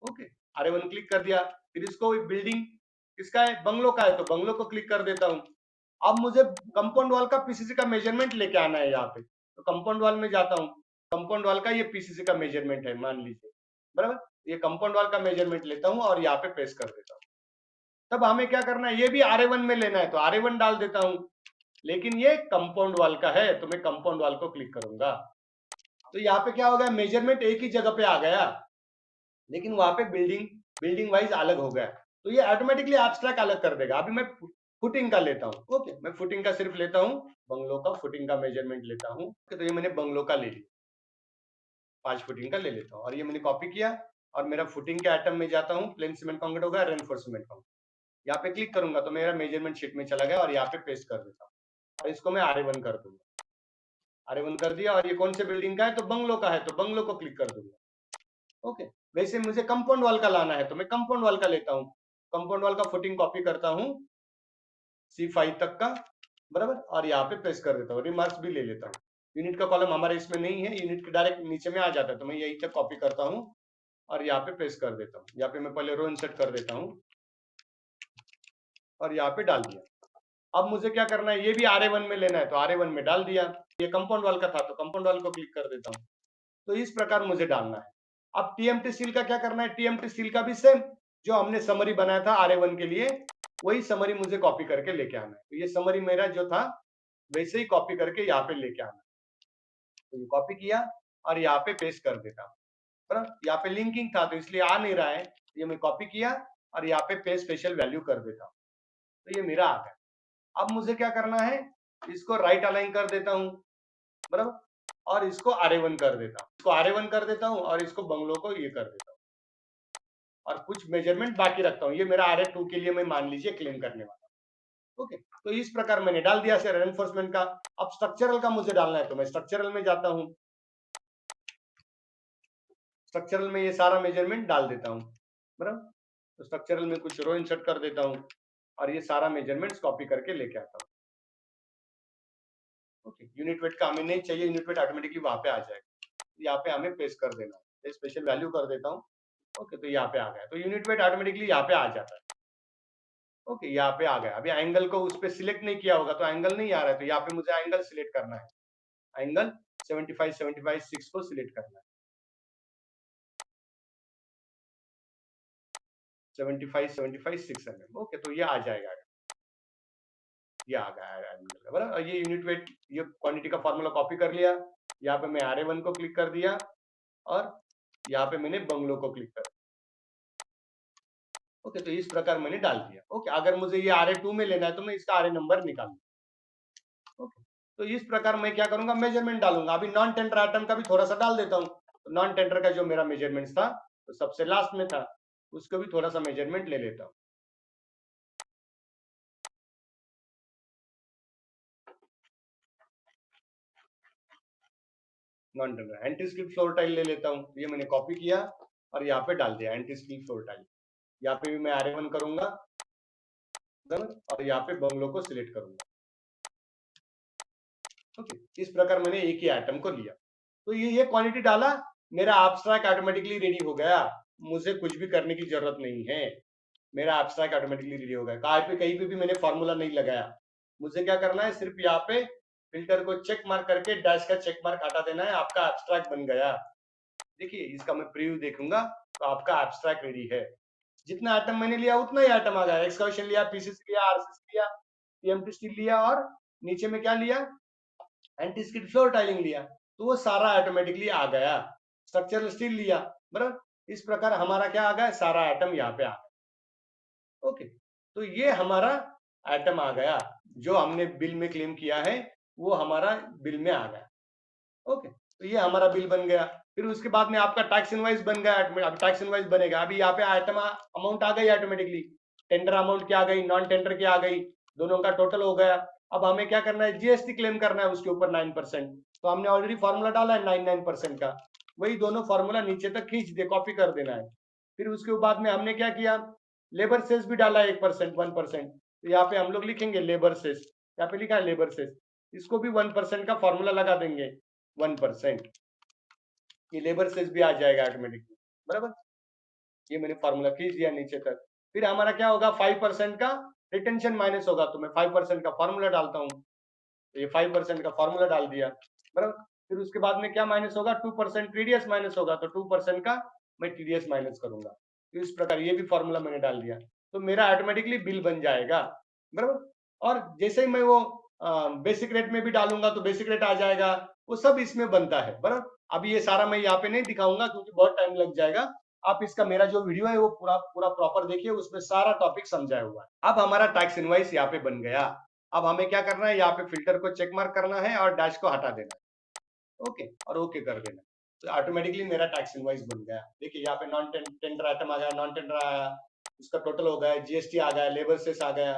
ओके, RA1 क्लिक कर दिया। फिर इसको बिल्डिंग किसका है, बंगलो का है, तो बंगलो को क्लिक कर देता हूँ। अब मुझे कंपाउंड वॉल का पीसीसी का मेजरमेंट लेके आना है यहाँ पे, तो कंपाउंड वॉल में जाता हूँ। कंपाउंड वॉल का ये पीसीसी का मेजरमेंट है मान लीजिए, बराबर। ये कंपाउंड वॉल का मेजरमेंट लेता हूँ और यहाँ पे पेस्ट कर देता हूँ। तब हमें क्या करना है, ये भी RA1 में लेना है, तो RA1 डाल देता हूँ, लेकिन ये कंपाउंड वॉल का है तो मैं कंपाउंड वॉल को क्लिक करूंगा। तो यहाँ पे क्या हो गया, मेजरमेंट एक ही जगह पे आ गया, लेकिन वहां पे बिल्डिंग वाइज अलग हो गया, तो ये ऑटोमेटिकली एब्स्ट्रैक्ट अलग कर देगा। अभी मैं फुटिंग का लेता हूँ। ओके, मैं फुटिंग का सिर्फ लेता हूँ, बंगलो का फुटिंग का मेजरमेंट लेता हूँ। तो ये मैंने बंगलो का ले लिया, 5 फुटिंग का ले लेता हूँ, और ये मैंने कॉपी किया और मेरा फुटिंग के आइटम में जाता हूँ, प्लेन सीमेंट कंक्रीट हो गया, रेनफोर्समेंट कंक्रीट, यहाँ पे क्लिक करूंगा तो मेरा मेजरमेंट शीट में चला गया और यहाँ पे पेस्ट कर देता हूँ, और इसको मैं RA1 कर दूंगा। RA1 कर दिया, और ये कौन से बिल्डिंग का है, तो बंगलो का है, तो बंगलो को क्लिक कर दूंगा। ओके, वैसे मुझे कंपाउंड वॉल का लाना है तो मैं कंपाउंड वॉल का लेता हूँ, कंपाउंड वॉल का फुटिंग कॉपी करता हूँ C5 तक का, बराबर, और यहाँ पे पेस्ट कर देता हूँ। रिमार्क्स भी ले लेता हूँ, यूनिट का कॉलम हमारे इसमें नहीं है, यूनिट के डायरेक्ट नीचे में आ जाता है, तो मैं यही तक कॉपी करता हूँ और यहाँ पे पेस्ट कर देता हूँ। यहाँ पे मैं पहले रो इंसर्ट कर देता हूँ और यहाँ पे डाल दिया। अब मुझे क्या करना है, ये भी RA1 में लेना है, तो RA1 में डाल दिया। ये कंपाउंड वॉल का था तो कंपाउंड वॉल को क्लिक कर देता हूँ। तो इस प्रकार मुझे डालना है। अब TMT स्टील का क्या करना है, TMT स्टील का भी सेम, जो हमने समरी बनाया था RA1 के लिए, वही समरी मुझे कॉपी करके लेके आना है। तो ये समरी मेरा जो था वैसे ही कॉपी करके यहाँ पे लेके आना है। तो ये कॉपी किया और यहाँ पे पेस्ट कर देता हूँ, बराबर। यहाँ पे लिंकिंग था तो इसलिए आ नहीं रहा है, ये मैं कॉपी किया और यहाँ पे पेस्ट स्पेशल वैल्यू कर देता हूँ, तो ये मेरा आ गया। अब मुझे क्या करना है, इसको राइट अलाइन कर देता हूँ, बराबर, और इसको RA1 कर देता हूँ, इसको RA1 कर देता हूँ और इसको बंगलो को ये कर देता हूँ, और कुछ मेजरमेंट बाकी रखता हूँ। ये मेरा RA2 के लिए मैं मान लीजिए क्लेम करने वाला। ओके, तो इस प्रकार मैंने डाल दिया सर रेनफोर्समेंट का। अब स्ट्रक्चरल का मुझे डालना है तो मैं स्ट्रक्चरल में जाता हूँ, स्ट्रक्चरल में ये सारा मेजरमेंट डाल देता हूँ, बराबर। तो स्ट्रक्चरल में कुछ रो इंसर्ट कर देता हूँ और ये सारा मेजरमेंट्स कॉपी करके लेके आता हूँ। ओके, यूनिट वेट का हमें नहीं चाहिए, यूनिट वेट ऑटोमेटिकली वहां पे आ जाएगा, यहाँ पे हमें पेस्ट कर देना है, स्पेशल वैल्यू कर देता हूँ। ओके, तो यहाँ पे आ गया, तो यूनिट वेट ऑटोमेटिकली यहाँ पे आ जाता है। ओके, यहाँ पे आ गया। अभी एंगल को उस पे सिलेक्ट नहीं किया होगा तो एंगल नहीं आ रहा है, तो यहाँ पे मुझे एंगल सिलेक्ट करना है, एंगल 75 6 को सिलेक्ट करना है, 75 6 mm। ओके, तो ये आ जाएगा। ये आ गया बराबर। ये यूनिट वेट, ये क्वांटिटी का फॉर्मूला कॉपी कर लिया, यहाँ पे मैं RA1 को क्लिक कर दिया और यहाँ पे मैंने बंगलो को क्लिक कर दिया। ओके, तो इस प्रकार मैंने डाल दिया। ओके, अगर मुझे ये RA2 में लेना है तो मैं इसका RA नंबर निकालूंगा। ओके, तो इस प्रकार मैं क्या करूंगा, मेजरमेंट डालूंगा। अभी नॉन टेंडर आइटम का भी थोड़ा सा डाल देता हूँ। तो नॉन टेंडर का जो मेरा मेजरमेंट था तो सबसे लास्ट में था, उसको भी थोड़ा सा मेजरमेंट ले लेता हूँ। Non tender anti skid floor tile ले लेता हूँ। ये मैंने कॉपी किया और यहाँ पे डाल दिया एंटी स्किड फ्लोर टाइल। यहाँ पे भी मैं RA1 करूंगा और यहाँ पे बंगलो को सिलेक्ट करूंगा। ओके, इस प्रकार मैंने एक ही आइटम को लिया। तो ये क्वांटिटी डाला, मेरा एब्स्ट्रैक्ट ऑटोमेटिकली रेडी हो गया। मुझे कुछ भी करने की जरूरत नहीं है, मेरा एब्स्ट्रैक्ट ऑटोमेटिकली रेडी हो गया। कहीं पे भी मैंने फॉर्मूला नहीं लगाया। मुझे क्या करना है, सिर्फ यहाँ पे फिल्टर को चेक मार्क करके डैश का चेक मार्क हटा देना है, आपका एब्स्ट्रैक्ट बन गया। देखिए, इसका मैं प्रीव्यू देखूंगा तो आपका एब्स्ट्रैक्ट रेडी है। जितना आइटम मैंने लिया उतना ही आइटम आ गया। एक्सकर्शन लिया, पीसीसी लिया, आरसीसी लिया, टीएमटी स्टील लिया और नीचे में क्या लिया, एंटी स्किड फ्लोर टाइलिंग लिया, तो वो सारा ऑटोमेटिकली आ गया। स्ट्रक्चरल स्टील लिया, बराबर। इस प्रकार हमारा क्या आ गया, सारा आइटम यहाँ पे आ गया। ओके, तो ये हमारा आइटम आ गया, जो हमने बिल में क्लेम किया है वो हमारा बिल में आ गया। ओके, तो ये हमारा बिल बन गया। फिर उसके बाद में आपका टैक्स इनवाइस बन गया। अब टैक्स इनवाइस बनेगा। अभी यहाँ पे आइटम अमाउंट आ गई ऑटोमेटिकली, टेंडर अमाउंट क्या आ गई, नॉन टेंडर की आ गई, दोनों का टोटल हो गया। अब हमें क्या करना है, जीएसटी क्लेम करना है उसके ऊपर 9%। तो हमने ऑलरेडी फॉर्मूला डाला है 99% का, वही दोनों फॉर्मूला नीचे तक खींच दे, कॉपी कर देना है। फिर उसके बाद में हमने क्या किया, लेबर सेस भी डाला है 1%, 1%। तो यहाँ पे हम लोग लिखेंगे लेबर सेस, यहाँ पे लिखा है लेबर सेस, इसको भी 1% का फॉर्मूला लगा देंगे, 1%। ये लेबर सेस भी आ जाएगा ऑटोमेटिकली, बराबर। ये मैंने फॉर्मूला खींच दिया नीचे तक। फिर हमारा क्या होगा, 5% का रिटेंशन माइनस होगा, तो मैं 5% का फॉर्मूला डालता हूँ। तो ये 5% का फॉर्मूला डाल दिया, बराबर। फिर उसके बाद में क्या माइनस होगा, 2% टीडीएस माइनस होगा, तो 2% का मैं टीडीएस माइनस करूंगा। तो इस प्रकार ये भी फॉर्मूला मैंने डाल दिया, तो मेरा ऑटोमेटिकली बिल बन जाएगा, बराबर। और जैसे ही मैं वो बेसिक रेट में भी डालूंगा तो बेसिक रेट आ जाएगा, वो सब इसमें बनता है, बराबर। अभी ये सारा मैं यहाँ पे नहीं दिखाऊंगा क्योंकि बहुत टाइम लग जाएगा। आप इसका मेरा जो वीडियो है वो पूरा पूरा प्रॉपर देखिए, उसमें सारा टॉपिक समझाया हुआ है। अब हमारा टैक्स इनवाइस यहाँ पे बन गया। अब हमें क्या करना है, यहाँ पे फिल्टर को चेक मार्क करना है और डैश को हटा देना है। ओके, और ओके कर देना, तो ऑटोमेटिकली मेरा टैक्स इनवाइस बन गया। देखिए यहाँ पे नॉन टेंडर आइटम आ गया, नॉन टेंडर आया, उसका टोटल हो गया, जीएसटी आ गया, लेबर सेस आ गया।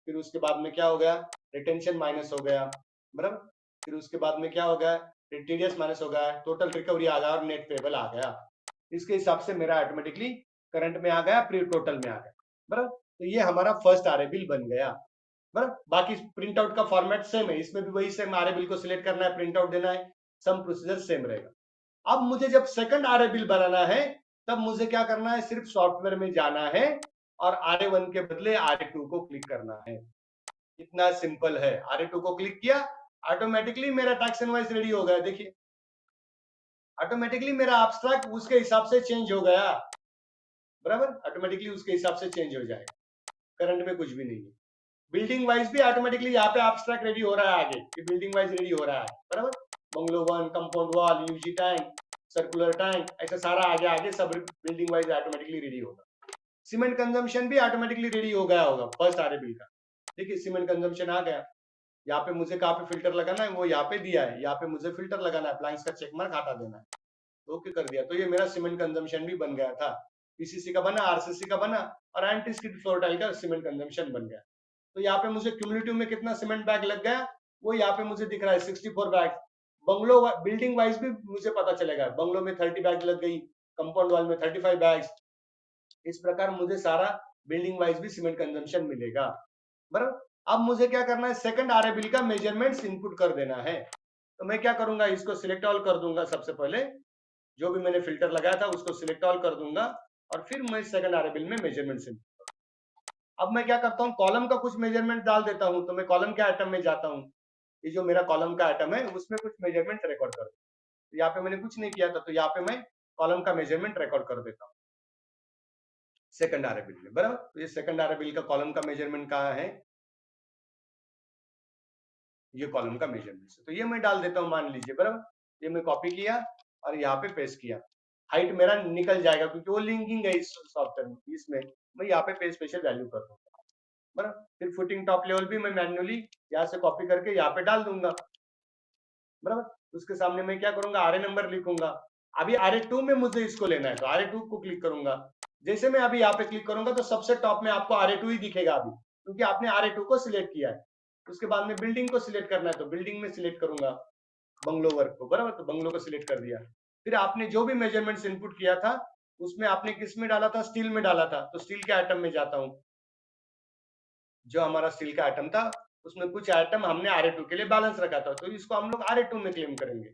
फिर उसके बाद में क्या हो गया, रिटेंशन माइनस हो गया, बराबर। फिर उसके बाद में क्या हो गया, टीडीएस माइनस हो गया, टोटल रिकवरी आ गया और नेट पेबल आ गया। इसके हिसाब से मेरा ऑटोमेटिकली करंट में आ गया, प्री टोटल में आ गया, बराबर। तो ये हमारा फर्स्ट आरए बिल बन गया, बराबर। बाकी प्रिंट आउट का फॉर्मेट सेम है, इसमें भी वही सेम, आरए बिल को सिलेक्ट करना है, प्रिंट आउट देना है, सम प्रोसीजर सेम रहेगा। अब मुझे जब सेकंड आरए बिल बनाना है तब मुझे क्या करना है, सिर्फ सॉफ्टवेयर में जाना है और RA1 के बदले RA2 को क्लिक करना है। इतना सिंपल है। RA2 को क्लिक किया, ऑटोमेटिकली मेरा टैक्स इनवॉइस रेडी हो गया। देखिए, ऑटोमेटिकली मेरा एब्स्ट्रैक्ट उसके हिसाब से चेंज हो गया, बराबर। ऑटोमेटिकली उसके हिसाब से चेंज हो जाएगा, करंट में कुछ भी नहीं है। बिल्डिंग वाइज भी ऑटोमेटिकली यहाँ पे एब्स्ट्रैक्ट रेडी हो रहा है, आगे ये बिल्डिंग वाइज रेडी हो रहा है, बराबर। Bungalow 1, compound wall, UG tank, circular tank, ऐसा सारा आगे आगे सब बिल्डिंग वाइज ऑटोमेटिकली रेडी होगा। सीमेंट कंजम्पशन भी ऑटोमेटिकली रेडी हो गया होगा फर्स्ट आरए बिल का। देखिए, सीमेंट कंजम्पशन आ गया। यहाँ पे मुझे कहाँ पे फिल्टर लगाना है वो यहाँ पे दिया है, यहाँ पे मुझे फिल्टर लगाना है, प्लांक्स का चेक मार्क हटा देना है, तो ओके कर दिया। तो ये मेरा सीमेंट कंजम्पशन भी बन गया था, पीसीसी का बना, आरसीसी का बना और एंटी स्किड फ्लोर टाइल का सीमेंट कंजम्पशन बन गया। तो यहाँ पे मुझे क्यूमुलेटिव में कितना सीमेंट बैग लग गया वो यहाँ पे मुझे दिख रहा है, 64 बैग। बंगलो बिल्डिंग वाइज भी मुझे पता चलेगा, बंगलो में 30 बैग लग गई, कंपाउंड वॉल में 35 बैग्स। इस प्रकार मुझे सारा बिल्डिंग वाइज भी सीमेंट कंजम्पशन मिलेगा, बराबर। अब मुझे क्या करना है, सेकंड आरए बिल का मेजरमेंट्स इनपुट कर देना है। तो मैं क्या करूंगा, इसको सिलेक्ट ऑल कर दूंगा। सबसे पहले जो भी मैंने फिल्टर लगाया था उसको सिलेक्ट ऑल कर दूंगा और फिर मैं सेकंड आरए बिल में मेजरमेंट्स। अब मैं क्या करता हूँ, कॉलम का कुछ मेजरमेंट डाल देता हूँ। तो मैं कॉलम के आइटम में जाता हूँ, ये जो मेरा कॉलम का आइटम है उसमें कुछ मेजरमेंट रिकॉर्ड कर दूँ। तो यहाँ पे मैंने कुछ नहीं किया था, तो यहाँ पे मैं कॉलम का मेजरमेंट रिकॉर्ड कर देता हूँ सेकंड आरए बिल में, बराबर। तो ये सेकंड आरए बिल का कॉलम का मेजरमेंट कहाँ है, ये कॉलम का मेजरमेंट है। तो ये मैं डाल देता हूँ, मान लीजिए, बराबर, ये मैं कॉपी किया और यहाँ पे पेस्ट किया। हाइट मेरा निकल जाएगा क्योंकि वो लिंकिंग है इस सॉफ्टवेयर में, इसमें मैं यहाँ पे स्पेशल वैल्यू कर दूंगा, बराबर। फिर फुटिंग टॉप लेवल भी मैं मैन्युअली यहाँ से कॉपी करके यहाँ पे डाल दूंगा, बराबर। उसके सामने मैं क्या करूंगा, आरए नंबर लिखूंगा। अभी RA2 में मुझे इसको लेना है, तो RA2 को क्लिक करूंगा। जैसे मैं अभी यहाँ पे क्लिक करूंगा तो सबसे टॉप में आपको RA2 ही दिखेगा अभी, क्योंकि आपने RA2 को सिलेक्ट किया है। उसके बाद में बिल्डिंग को सिलेक्ट करना है, तो बिल्डिंग में सिलेक्ट करूंगा बंगलो वर्क को, बराबर। तो बंगलो को सिलेक्ट कर दिया। फिर आपने जो भी मेजरमेंट्स इनपुट किया था उसमें आपने किस में डाला था, स्टील में डाला था, तो स्टील के आइटम में जाता हूँ। जो हमारा स्टील का आइटम था उसमें कुछ आइटम हमने RA2 के लिए बैलेंस रखा था, तो इसको हम लोग RA2 में क्लेम करेंगे,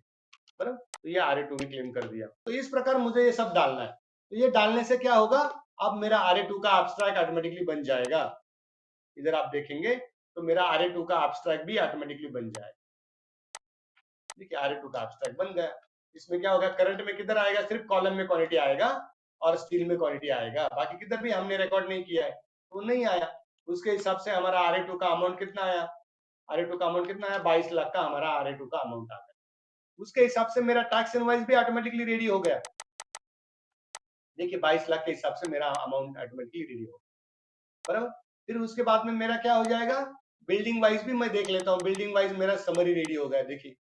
बराबर। तो ये RA2 में क्लेम कर दिया। तो इस प्रकार मुझे ये सब डालना है। तो ये डालने से क्या होगा, अब मेरा RA2 का एब्स्ट्रैक्ट ऑटोमेटिकली बन जाएगा। इधर आप देखेंगे तो मेरा RA2 का एब्स्ट्रैक्ट भी ऑटोमेटिकली बन जाएगा। देखिए RA2 का एब्स्ट्रैक्ट बन गया। इसमें क्या होगा, करंट में किधर आएगा, सिर्फ कॉलम में क्वांटिटी आएगा और स्टील में क्वांटिटी आएगा, बाकी किधर भी हमने रिकॉर्ड नहीं किया है, तो नहीं आया। उसके हिसाब से हमारा RA2 का अमाउंट कितना आया, RA2 का अमाउंट कितना आया, 22 लाख का हमारा RA2 का अमाउंट आ गया। उसके हिसाब से मेरा टैक्स इनवॉइस भी ऑटोमेटिकली रेडी हो गया। देखिए 22 लाख के हिसाब से मेरा अमाउंट ऑटोमेटिकली रेडी हो गया, बराबर। फिर उसके बाद में मेरा क्या हो जाएगा, बिल्डिंग वाइज भी मैं देख लेता हूँ। बिल्डिंग वाइज मेरा समरी रेडी हो गया। देखिए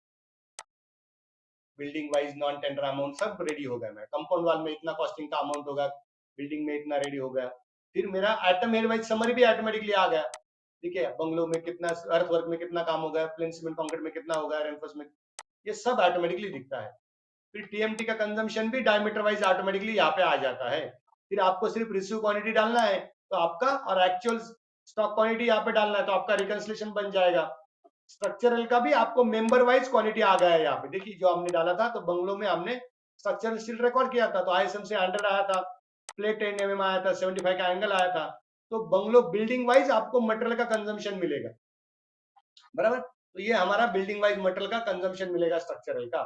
building wise non tender amount सब रेडी हो गया। मैं कंपाउंड वाल में इतना कॉस्टिंग का अमाउंट होगा, बिल्डिंग में इतना रेडी हो गया। फिर मेरा आइटम हेड वाइज समरी भी ऑटोमेटिकली आ गया। ठीक है, बंगलो में कितना, अर्थ वर्क में कितना काम होगा, प्लेन सीमेंट कंक्रीट में कितना होगा, रेनफोर्स में, ये सब ऑटोमेटिकली दिखता है। फिर TMT का कंजम्पशन भी डायमीटर वाइज ऑटोमेटिकली यहाँ पे आ जाता है। फिर आपको सिर्फ रिसीव क्वांटिटी डालना है तो आपका, और एक्चुअल स्टॉक क्वांटिटी यहाँ पे डालना है तो आपका रिकंसिलिएशन बन जाएगा। स्ट्रक्चरल का भी आपको मेंबर वाइज क्वांटिटी आ गया है यहाँ पे। देखिए जो हमने डाला था, तो बंगलो में हमने स्ट्रक्चरल स्टील रिकॉर्ड किया था, तो ISM से 100 आया था, प्लेट 10 mm आया था, 75 का एंगल आया था। तो बंगलो बिल्डिंग वाइज आपको मटेरियल का कंजम्पशन मिलेगा, बराबर। तो ये हमारा बिल्डिंग वाइज मटेरियल का कंजम्पशन मिलेगा स्ट्रक्चरल का।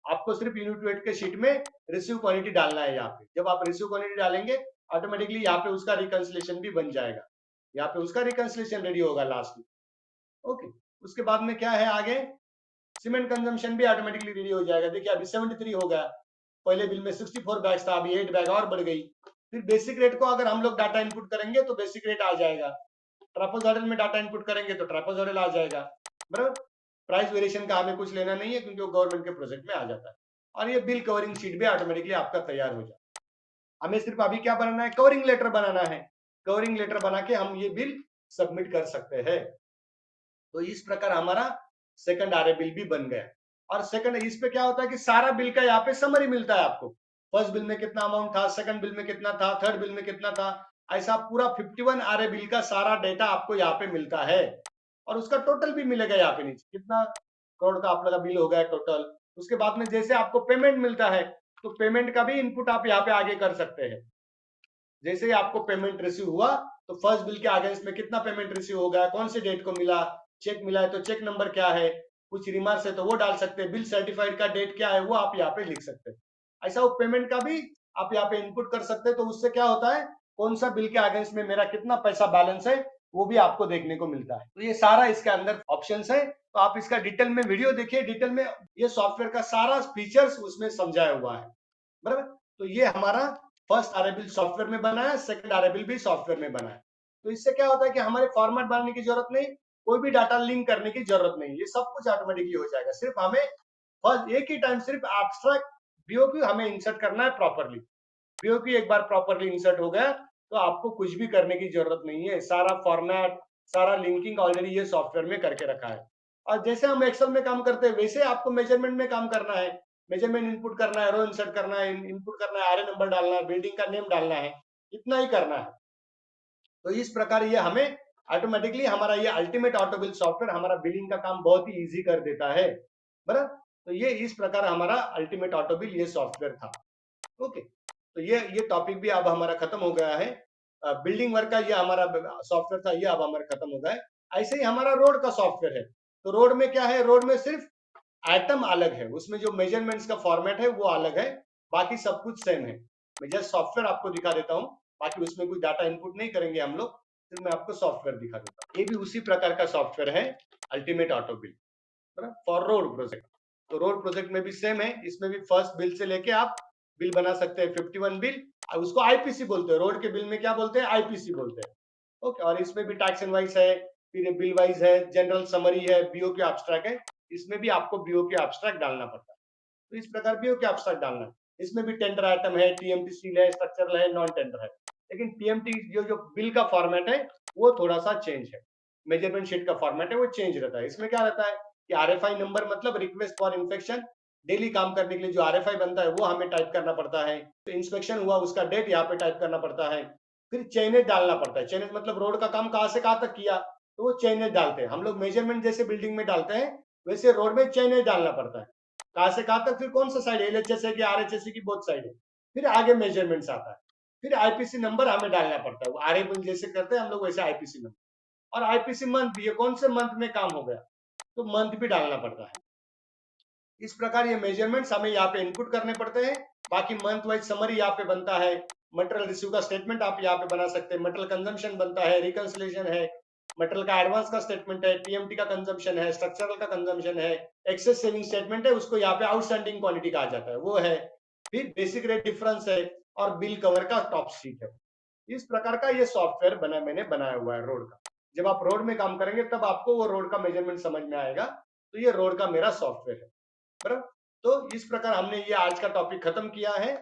आपको सिर्फ यूनिट वेट के शीट में रिसीव क्वांटिटी डालना है यहाँ पे। जब आप रिसीव क्वांटिटी डालेंगे ऑटोमेटिकली यहाँ पे उसका रिकंसिलिएशन भी बन जाएगा, यहाँ पे उसका रिकंसिलिएशन रेडी होगा लास्ट में। ओके, उसके बाद में क्या है आगे, सीमेंट कंजम्पशन भी ऑटोमेटिकली रेडी हो जाएगा। देखिए अभी 73 हो गया, पहले बिल में 64 बैग्स था, अभी 8 बैग और बढ़ गई। फिर बेसिक रेट को अगर हम लोग डाटा इनपुट करेंगे तो बेसिक रेट आ जाएगा। ट्रापेजोइडल में डाटा इनपुट करेंगे तो ट्रापेजोइडल आ जाएगा, बराबर। प्राइस वेरिएशन का हमें कुछ लेना नहीं है क्योंकि वो गवर्नमेंट के प्रोजेक्ट में आ जाता है। और ये बिल कवरिंग शीट भी ऑटोमेटिकली आपका तैयार हो जाए। हमें सिर्फ अभी क्या बनाना है, कवरिंग लेटर बनाना है। कवरिंग लेटर बना के हम ये बिल सबमिट कर सकते हैं। तो इस प्रकार हमारा सेकंड आरए बिल भी बन गया। और सेकंड इस पे क्या होता है कि सारा बिल का यहाँ पे समरी मिलता है आपको। फर्स्ट बिल में कितना अमाउंट था, सेकंड बिल में कितना था, थर्ड बिल में कितना था, ऐसा पूरा 51 आरए बिल का सारा डेटा आपको यहाँ पे मिलता है। और उसका टोटल भी मिलेगा यहाँ पे नीचे, कितना करोड़ का आप लोग का बिल हो गया टोटल। उसके बाद में जैसे आपको पेमेंट मिलता है तो पेमेंट का भी इनपुट आप यहाँ पे आगे कर सकते हैं। जैसे ही आपको पेमेंट रिसीव हुआ तो फर्स्ट बिल के अगेंस्ट में कितना पेमेंट रिसीव हो गया, कौन से डेट को मिला, चेक मिला है तो चेक नंबर क्या है, कुछ रिमार्क्स है तो वो डाल सकते हैं, बिल सर्टिफाइड का डेट क्या है वो आप यहाँ पे लिख सकते हैं। ऐसा वो पेमेंट का भी आप यहाँ पे इनपुट कर सकते हैं। तो उससे क्या होता है, कौन सा बिल के अगेंस्ट में मेरा कितना पैसा बैलेंस है वो भी आपको देखने को मिलता है। तो ये सारा इसके अंदर ऑप्शंस है। तो आप इसका डिटेल में वीडियो देखिए, डिटेल में ये सॉफ्टवेयर का सारा फीचर्स उसमें समझाया हुआ है, बराबर। तो ये हमारा फर्स्ट आरए बिल सॉफ्टवेयर में बना है, सेकंड आरए बिल भी सॉफ्टवेयर में बना है। तो इससे क्या होता है कि हमारे फॉर्मेट बनाने की जरूरत नहीं, कोई भी डाटा लिंक करने की जरूरत नहीं, ये सब कुछ ऑटोमेटिकली हो जाएगा। सिर्फ हमें फर्स्ट एक ही टाइम सिर्फ एब्स्ट्रैक्ट बीओक्यू हमें इंसर्ट करना है प्रॉपरली। बीओक्यू एक बार प्रॉपरली इंसर्ट हो गया तो आपको कुछ भी करने की जरूरत नहीं है। सारा फॉर्मेट, सारा लिंकिंग ऑलरेडी ये सॉफ्टवेयर में करके रखा है। और जैसे हम एक्सेल में काम करते हैं वैसे आपको मेजरमेंट में काम करना है। मेजरमेंट इनपुट करना है, रो इंसर्ट करना है, इनपुट करना है, आरए नंबर डालना है, बिल्डिंग का नेम डालना है, इतना ही करना है। तो इस प्रकार ये हमें ऑटोमेटिकली हमारा ये अल्टीमेट ऑटो बिल सॉफ्टवेयर हमारा बिलिंग का काम बहुत ही इजी कर देता है, बराबर। तो ये इस प्रकार हमारा अल्टीमेट ऑटो बिल ये सॉफ्टवेयर था। ओके, तो ये टॉपिक भी अब हमारा खत्म हो गया है। बिल्डिंग वर्क का ये हमारा सॉफ्टवेयर था, ये अब हमारा खत्म हो गया है। ऐसे ही हमारा रोड का सॉफ्टवेयर है। तो रोड में क्या है, रोड में सिर्फ आइटम अलग है, उसमें जो मेजरमेंट्स का फॉर्मेट है वो अलग है, बाकी सब कुछ सेम है। मैं जस्ट सॉफ्टवेयर आपको दिखा देता हूँ, बाकी उसमें कोई डाटा इनपुट नहीं करेंगे हम लोग, सिर्फ मैं आपको सॉफ्टवेयर दिखा देता हूँ। ये भी उसी प्रकार का सॉफ्टवेयर है, ultimate auto bill. For road project. तो रोड प्रोजेक्ट में भी सेम है, इसमें भी फर्स्ट बिल से लेके आप बिल बना सकते हैं 51 बिल, उसको आईपीसी बोलते हैं। रोड के बिल में क्या बोलते हैं? आईपीसी बोलते हैं। ओके, और इसमें भी टैक्स इनवाइस है, फिर बिल वाइज है, जनरल समरी है, बीओ के एब्स्ट्रैक्ट है। इसमें भी आपको बीओ के एब्स्ट्रैक्ट डालना पड़ता है। तो इस प्रकार बीओ के एब्स्ट्रैक्ट डालना है। इसमें भी टेंडर आइटम है, टीएमटी सील है, स्ट्रक्चरल है, नॉन टेंडर है। लेकिन टीएमटी जो बिल का फॉर्मेट है वो थोड़ा सा चेंज है। मेजरमेंट शीट का फॉर्मेट है वो चेंज रहता है। इसमें क्या रहता है कि आरएफआई नंबर मतलब रिक्वेस्ट फॉर इंस्पेक्शन, डेली काम करने के लिए जो आरएफआई बनता है वो हमें टाइप करना पड़ता है। तो इंस्पेक्शन हुआ उसका डेट यहाँ पे टाइप करना पड़ता है। फिर चेनेज डालना पड़ता है। चेनेज मतलब रोड का काम कहाँ से कहाँ तक किया, तो वो चेनेज डालते हैं। हम लोग मेजरमेंट जैसे बिल्डिंग में डालते हैं वैसे रोड में चेनेज डालना पड़ता है, कहाँ से कहाँ तक, फिर कौन सा साइड, एलएचएस है कि आरएचएस की बोथ साइड है। फिर आगे मेजरमेंट्स आता है। फिर आईपीसी नंबर हमें डालना पड़ता है, वो आरए बिल जैसे करते हैं हम लोग वैसे आईपीसी नंबर। और आईपीसी मंथ, ये कौन से मंथ में काम हो गया, तो मंथ भी डालना पड़ता है। इस प्रकार ये मेजरमेंट्स हमें यहाँ पे इनपुट करने पड़ते हैं। बाकी मंथ वाइज समरी यहाँ पे बनता है। मटेरियल रिसीव का स्टेटमेंट आप यहाँ पे बना सकते हैं। मटेरियल कंजम्पशन बनता है, रिकंसिलिएशन है, मटेरियल का एडवांस का स्टेटमेंट है, टीएमटी का कंजम्पशन है, स्ट्रक्चरल का कंजम्पशन है, एक्सेस सेविंग स्टेटमेंट है, उसको यहाँ पे आउटस्टैंडिंग क्वांटिटी कहा जाता है, वो है। फिर बेसिक रेट डिफरेंस है, और बिल कवर का टॉप शीट है। इस प्रकार का ये सॉफ्टवेयर मैंने बनाया हुआ है रोड का। जब आप रोड में काम करेंगे तब आपको वो रोड का मेजरमेंट समझ में आएगा। तो ये रोड का मेरा सॉफ्टवेयर है। बराबर। तो इस प्रकार हमने ये आज का टॉपिक खत्म किया है।